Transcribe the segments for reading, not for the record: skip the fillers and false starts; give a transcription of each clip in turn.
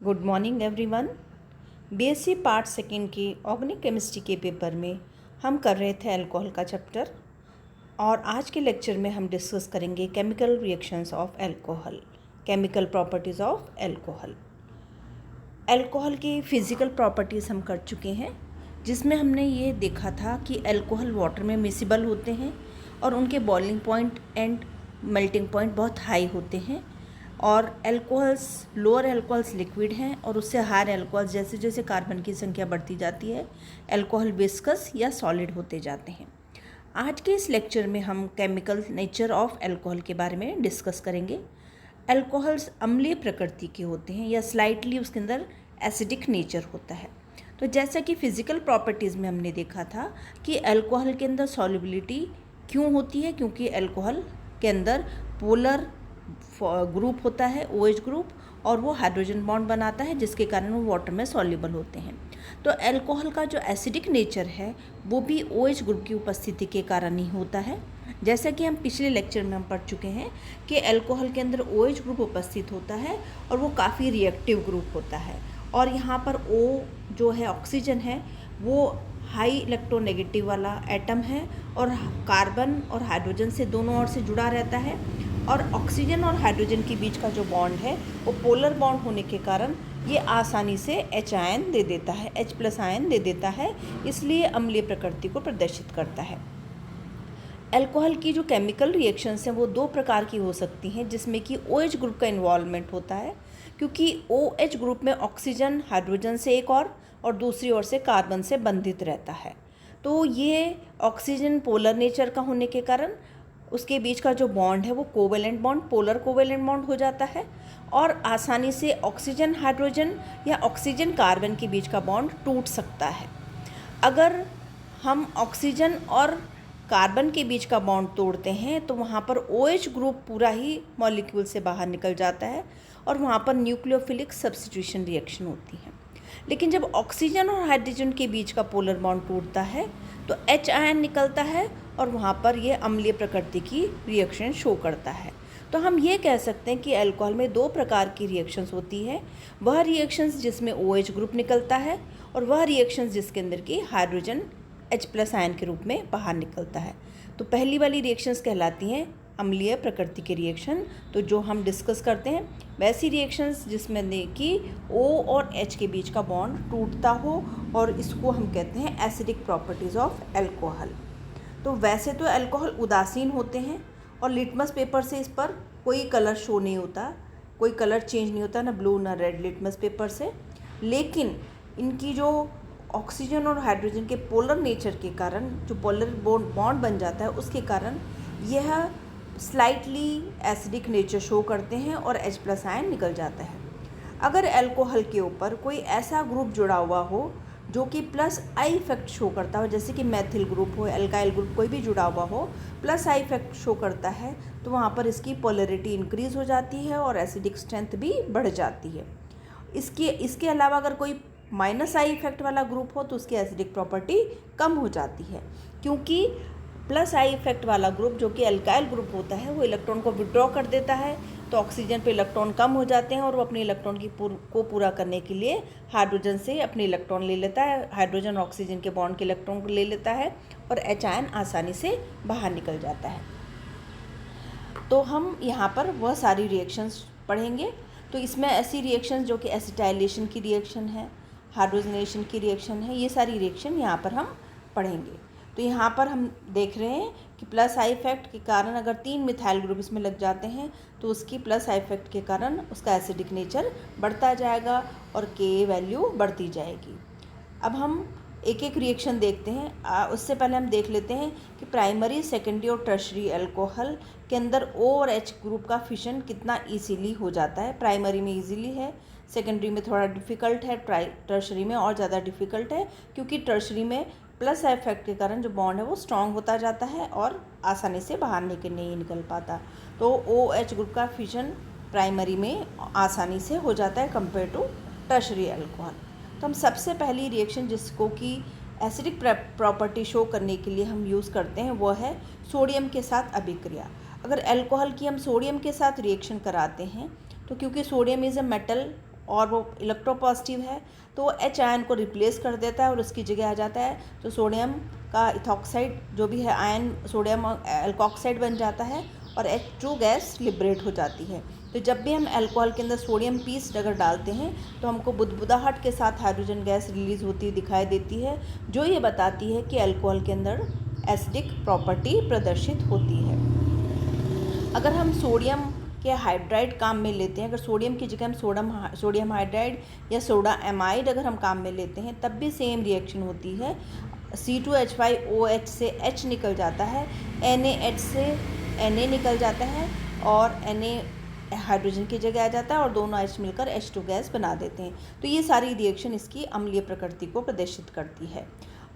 Good morning everyone. BSc part second के organic chemistry के paper में हम कर रहे थे अल्कोहल का चैप्टर, और आज के लेक्चर में हम डिस्कस करेंगे chemical reactions of alcohol, chemical properties of alcohol. Alcohol की फ़िज़िकल प्रॉपर्टीज़ हम कर चुके हैं, जिसमें हमने ये देखा था कि अल्कोहल वाटर में मिसिबल होते हैं और उनके boiling point and melting point बहुत हाई होते हैं, और अल्कोहल्स लोअर अल्कोहल्स लिक्विड हैं और उससे हायर अल्कोहल्स जैसे जैसे कार्बन की संख्या बढ़ती जाती है अल्कोहल विस्कस या सॉलिड होते जाते हैं। आज के इस लेक्चर में हम केमिकल नेचर ऑफ अल्कोहल के बारे में डिस्कस करेंगे। अल्कोहल्स अम्लीय प्रकृति के होते हैं या स्लाइटली उसके अंदर एसिडिक नेचर होता है। तो जैसा कि फ़िज़िकल प्रॉपर्टीज़ में हमने देखा था कि अल्कोहल के अंदर सॉल्युबिलिटी क्यों होती है, क्योंकि अल्कोहल के अंदर पोलर ग्रुप होता है, OH ग्रुप, और वो हाइड्रोजन बॉन्ड बनाता है जिसके कारण वो वाटर में सॉल्युबल होते हैं। तो अल्कोहल का जो एसिडिक नेचर है वो भी OH ग्रुप की उपस्थिति के कारण ही होता है। जैसा कि हम पिछले लेक्चर में हम पढ़ चुके हैं कि अल्कोहल के अंदर OH ग्रुप उपस्थित होता है और वो काफ़ी रिएक्टिव ग्रुप होता है, और यहाँ पर O जो है ऑक्सीजन है वो हाई इलेक्ट्रोनेगेटिव वाला एटम है और कार्बन और हाइड्रोजन से दोनों ओर से जुड़ा रहता है, और ऑक्सीजन और हाइड्रोजन के बीच का जो बॉन्ड है वो पोलर बॉन्ड होने के कारण ये आसानी से H आयन दे देता है, H+ आयन दे देता है, इसलिए अम्लीय प्रकृति को प्रदर्शित करता है। अल्कोहल की जो केमिकल रिएक्शंस हैं वो दो प्रकार की हो सकती हैं, जिसमें कि OH ग्रुप का इन्वॉल्वमेंट होता है, क्योंकि OH ग्रुप में ऑक्सीजन हाइड्रोजन से एक और दूसरी ओर से कार्बन से बंधित रहता है। तो ये ऑक्सीजन पोलर नेचर का होने के कारण उसके बीच का जो बॉन्ड है वो covalent bond, polar covalent bond हो जाता है, और आसानी से ऑक्सीजन हाइड्रोजन या ऑक्सीजन कार्बन के बीच का बॉन्ड टूट सकता है। अगर हम ऑक्सीजन और कार्बन के बीच का बॉन्ड तोड़ते हैं तो वहाँ पर OH ग्रुप पूरा ही मॉलिक्यूल से बाहर निकल जाता है और वहाँ पर न्यूक्लियोफिलिक सब्स्टिट्यूशन रिएक्शन होती है। लेकिन जब ऑक्सीजन और हाइड्रोजन के बीच का पोलर बॉन्ड टूटता है तो H आयन निकलता है और वहाँ पर ये अम्लीय प्रकृति की रिएक्शन शो करता है। तो हम ये कह सकते हैं कि अल्कोहल में दो प्रकार की रिएक्शंस होती है, वह रिएक्शंस जिसमें OH ग्रुप निकलता है और वह रिएक्शंस जिसके अंदर की हाइड्रोजन H+ आयन के रूप में बाहर निकलता है। तो पहली वाली रिएक्शंस कहलाती हैं अम्लीय प्रकृति के रिएक्शन। तो जो हम डिस्कस करते हैं वैसी रिएक्शंस जिसमें कि O और H के बीच का बॉन्ड टूटता हो, और इसको हम कहते हैं एसिडिक प्रॉपर्टीज़ ऑफ अल्कोहल। तो वैसे तो अल्कोहल उदासीन होते हैं और लिटमस पेपर से इस पर कोई कलर शो नहीं होता, कोई कलर चेंज नहीं होता, ना ब्लू ना रेड लिटमस पेपर से। लेकिन इनकी जो ऑक्सीजन और हाइड्रोजन के पोलर नेचर के कारण जो पोलर बॉन्ड बन जाता है उसके कारण यह स्लाइटली एसिडिक नेचर शो करते हैं और H+ आयन निकल जाता है। अगर अल्कोहल के ऊपर कोई ऐसा ग्रुप जुड़ा हुआ हो जो कि +I इफेक्ट शो करता हो, जैसे कि मैथिल ग्रुप हो, अल्काइल ग्रुप कोई भी जुड़ा हुआ हो, +I इफेक्ट शो करता है, तो वहाँ पर इसकी पोलरिटी इंक्रीज़ हो जाती है और एसिडिक स्ट्रेंथ भी बढ़ जाती है। इसके अलावा अगर कोई -I इफेक्ट वाला ग्रुप हो तो उसकी एसिडिक प्रॉपर्टी कम हो जाती है, क्योंकि +I इफेक्ट वाला ग्रुप जो कि अल्काइल ग्रुप होता है वो इलेक्ट्रॉन को विड्रॉ कर देता है, तो ऑक्सीजन पे इलेक्ट्रॉन कम हो जाते हैं और वो अपने इलेक्ट्रॉन को पूरा करने के लिए हाइड्रोजन से अपने इलेक्ट्रॉन ले लेता है, हाइड्रोजन ऑक्सीजन के बॉन्ड के इलेक्ट्रॉन को ले लेता है और H आयन आसानी से बाहर निकल जाता है। तो हम यहाँ पर वह सारी रिएक्शंस पढ़ेंगे। तो इसमें ऐसी रिएक्शंस जो कि एसिटाइलेशन की रिएक्शन है, हाइड्रोजनेशन की रिएक्शन है, ये सारी रिएक्शन यहाँ पर हम पढ़ेंगे। तो यहाँ पर हम देख रहे हैं कि +I इफेक्ट के कारण अगर 3 मिथाइल ग्रुप इसमें लग जाते हैं तो उसकी +I इफेक्ट के कारण उसका एसिडिक नेचर बढ़ता जाएगा और Ka वैल्यू बढ़ती जाएगी। अब हम एक एक रिएक्शन देखते हैं। उससे पहले हम देख लेते हैं कि प्राइमरी, सेकेंडरी और टर्शरी अल्कोहल के अंदर O और H ग्रुप का फिशन कितना ईजीली हो जाता है। प्राइमरी में ईजीली है, सेकेंडरी में थोड़ा डिफ़िकल्ट है, टर्शरी में और ज़्यादा डिफ़िकल्ट है, क्योंकि टर्शरी में +I इफेक्ट के कारण जो बॉन्ड है वो स्ट्रॉन्ग होता जाता है और आसानी से बाहर नहीं निकल पाता। तो OH ग्रुप का फिशन प्राइमरी में आसानी से हो जाता है कंपेयर टू टर्शरी अल्कोहल। तो हम सबसे पहली रिएक्शन जिसको कि एसिडिक प्रॉपर्टी शो करने के लिए हम यूज़ करते हैं वो है सोडियम के साथ अभिक्रिया। अगर अल्कोहल की हम सोडियम के साथ रिएक्शन कराते हैं तो क्योंकि सोडियम इज़ अ मेटल और वो इलेक्ट्रोपॉजिटिव है, तो H आयन को रिप्लेस कर देता है और उसकी जगह आ जाता है तो सोडियम का इथॉक्साइड जो भी है आयन सोडियम एल्कोक्साइड बन जाता है और H2 गैस लिबरेट हो जाती है। तो जब भी हम अल्कोहल के अंदर सोडियम पीस अगर डालते हैं तो हमको बुदबुदाहट के साथ हाइड्रोजन गैस रिलीज़ होती दिखाई देती है, जो ये बताती है कि अल्कोहल के अंदर एसिडिक प्रॉपर्टी प्रदर्शित होती है। अगर हम सोडियम के हाइड्राइड काम में लेते हैं, अगर सोडियम की जगह हम सोडियम हाइड्राइड या सोडा एमाइड अगर हम काम में लेते हैं, तब भी सेम रिएक्शन होती है। C2H5OH से H निकल जाता है, NaH से Na निकल जाता है और Na हाइड्रोजन की जगह आ जाता है और दोनों H मिलकर H2 गैस बना देते हैं। तो ये सारी रिएक्शन इसकी अम्लीय प्रकृति को प्रदर्शित करती है।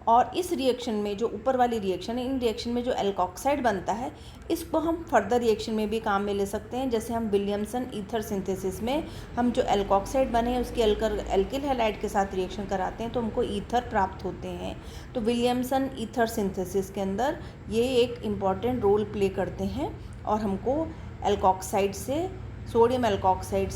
और इस रिएक्शन में जो ऊपर वाली रिएक्शन है, इन रिएक्शन में जो एल्कोक्साइड बनता है, इसको हम फर्दर रिएक्शन में भी काम में ले सकते हैं। जैसे हम विलियमसन ईथर सिंथेसिस में हम जो एल्कोक्साइड बने हैं उसके एल्किल हैलाइड के साथ रिएक्शन कराते हैं तो हमको ईथर प्राप्त होते हैं। तो विलियमसन ईथर सिंथेसिस के अंदर ये एक इम्पॉर्टेंट रोल प्ले करते हैं और हमको एल्कोक्साइड से सोडियम एल्कोक्साइड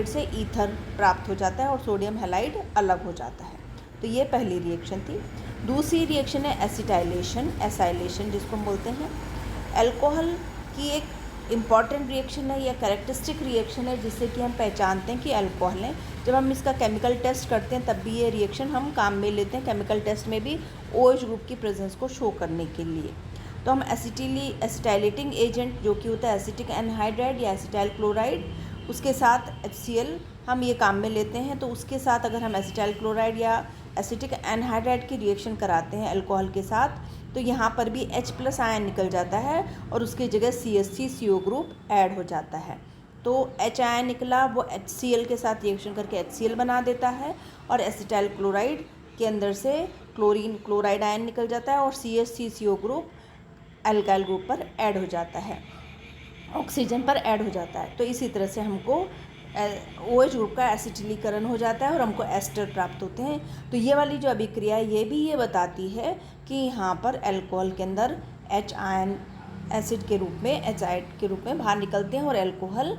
से ईथर प्राप्त हो जाता है और सोडियम हैलाइड अलग हो जाता है। तो ये पहली रिएक्शन थी। दूसरी रिएक्शन है एसाइलेशन जिसको हम बोलते हैं। अल्कोहल की एक इम्पॉर्टेंट रिएक्शन है या कैरेक्टरिस्टिक रिएक्शन है जिससे कि हम पहचानते हैं कि अल्कोहल है। जब हम इसका केमिकल टेस्ट करते हैं तब भी ये रिएक्शन हम काम में लेते हैं, केमिकल टेस्ट में भी OH ग्रुप की प्रेजेंस को शो करने के लिए। तो हम एसिटाइलेटिंग एजेंट जो कि होता है एसिटिक एनहाइड्राइड या एसिटाइल क्लोराइड, उसके साथ HCl हम ये काम में लेते हैं। तो उसके साथ अगर हम एसिटाइल क्लोराइड या एसिटिक एनहाइड्राइड की रिएक्शन कराते हैं अल्कोहल के साथ तो यहाँ पर भी H+ आयन निकल जाता है और उसकी जगह CH3CO ग्रुप ऐड हो जाता है। तो H आयन निकला, वो HCl के साथ रिएक्शन करके HCl बना देता है और एसिटाइल क्लोराइड के अंदर से क्लोराइड आयन निकल जाता है और CH3CO ग्रुप अल्काइल ग्रुप पर ऐड हो जाता है, ऑक्सीजन पर ऐड हो जाता है। तो इसी तरह से हमको OH ग्रुप का एसिटिलीकरण हो जाता है और हमको एस्टर प्राप्त होते हैं। तो ये वाली जो अभिक्रिया है ये भी ये बताती है कि यहाँ पर अल्कोहल के अंदर H आयन एसिड के रूप में एचाइड के रूप में बाहर निकलते हैं और अल्कोहल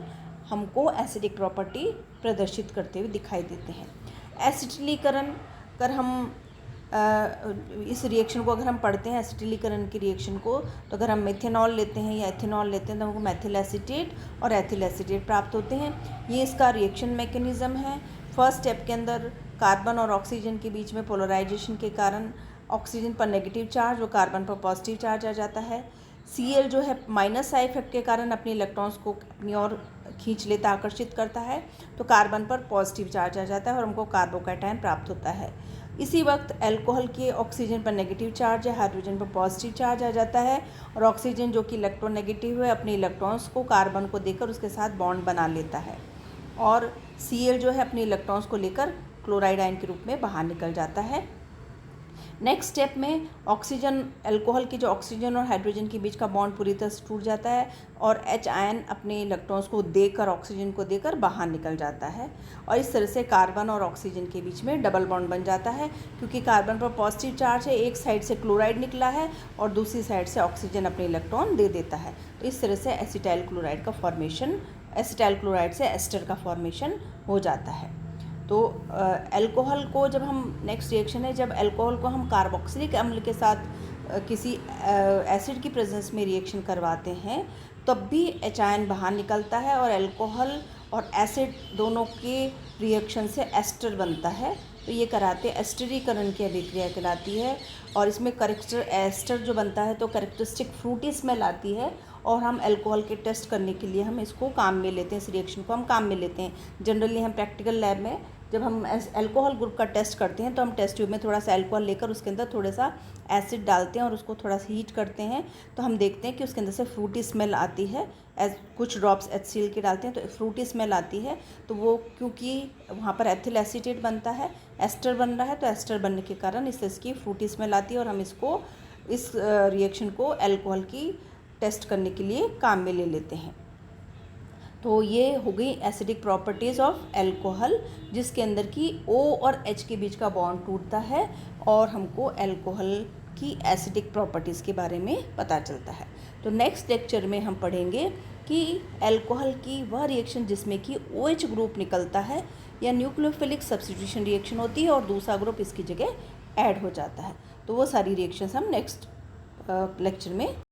हमको एसिडिक प्रॉपर्टी प्रदर्शित करते हुए दिखाई देते हैं। एसिटिलीकरण कर हम इस रिएक्शन को अगर हम पढ़ते हैं एसिटिलीकरण की रिएक्शन को, तो अगर हम मेथेनॉल लेते हैं या एथेनॉल लेते हैं तो हमको मैथिल एसीटेट और एथिल एसीटेट प्राप्त होते हैं। ये इसका रिएक्शन मैकेनिज़्म है। फर्स्ट स्टेप के अंदर कार्बन और ऑक्सीजन के बीच में पोलराइजेशन के कारण ऑक्सीजन पर नेगेटिव चार्ज और कार्बन पर पॉजिटिव चार्ज आ जाता है। Cl जो है माइनस साइड इफेक्ट के कारण अपने इलेक्ट्रॉन्स को अपनी ओर खींच लेता, आकर्षित करता है, तो कार्बन पर पॉजिटिव चार्ज आ जाता है और हमको कार्बोकैटायन प्राप्त होता है। इसी वक्त अल्कोहल के ऑक्सीजन पर नेगेटिव चार्ज है, हाइड्रोजन पर पॉजिटिव चार्ज आ जाता है और ऑक्सीजन जो कि इलेक्ट्रोनेगेटिव है अपने इलेक्ट्रॉन्स को कार्बन को देकर उसके साथ बॉन्ड बना लेता है और Cl जो है अपने इलेक्ट्रॉन्स को लेकर क्लोराइड आयन के रूप में बाहर निकल जाता है। नेक्स्ट स्टेप में ऑक्सीजन अल्कोहल के जो ऑक्सीजन और हाइड्रोजन के बीच का बॉन्ड पूरी तरह से टूट जाता है और H आयन अपने इलेक्ट्रॉन्स को देकर ऑक्सीजन को देकर बाहर निकल जाता है और इस तरह से कार्बन और ऑक्सीजन के बीच में डबल बॉन्ड बन जाता है। क्योंकि कार्बन पर पॉजिटिव चार्ज है, एक साइड से क्लोराइड निकला है और दूसरी साइड से ऑक्सीजन अपने इलेक्ट्रॉन दे देता है। तो इस तरह से एसिटाइल क्लोराइड से एस्टर का फॉर्मेशन हो जाता है। तो अल्कोहल को जब हम नेक्स्ट रिएक्शन है, जब अल्कोहल को हम कार्बोक्सिलिक अम्ल के साथ किसी एसिड की प्रेजेंस में रिएक्शन करवाते हैं तब भी H आयन बाहर निकलता है और अल्कोहल और एसिड दोनों के रिएक्शन से एस्टर बनता है। तो ये कराते एस्टरीकरण की अभिक्रिया कहलाती है और इसमें एस्टर जो बनता है तो कैरेक्टरिस्टिक फ्रूटी स्मेल आती है और हम अल्कोहल के टेस्ट करने के लिए हम इसको काम में लेते हैं, इस रिएक्शन को हम काम में लेते हैं। जनरली हम प्रैक्टिकल लैब में जब हम अल्कोहल ग्रुप का टेस्ट करते हैं तो हम टेस्ट ट्यूब में थोड़ा सा अल्कोहल लेकर उसके अंदर थोड़ा सा एसिड डालते हैं और उसको थोड़ा सा हीट करते हैं तो हम देखते हैं कि उसके अंदर से फ्रूटी स्मेल आती है। कुछ ड्रॉप्स HCl के डालते हैं तो फ्रूटी स्मेल आती है। तो वो क्योंकि वहाँ पर एथिल एसीटेट बनता है, एस्टर बन रहा है, तो एस्टर बनने के कारण इसकी फ्रूटी स्मेल आती है और हम इस रिएक्शन को अल्कोहल की टेस्ट करने के लिए काम में ले लेते हैं। तो ये हो गई एसिडिक प्रॉपर्टीज़ ऑफ अल्कोहल जिसके अंदर की O और H के बीच का बॉन्ड टूटता है और हमको अल्कोहल की एसिडिक प्रॉपर्टीज़ के बारे में पता चलता है। तो नेक्स्ट लेक्चर में हम पढ़ेंगे कि अल्कोहल की वह रिएक्शन जिसमें कि OH ग्रुप निकलता है या न्यूक्लियोफिलिक सब्स्टिट्यूशन रिएक्शन होती है और दूसरा ग्रुप इसकी जगह ऐड हो जाता है। तो वो सारी रिएक्शंस हम नेक्स्ट लेक्चर में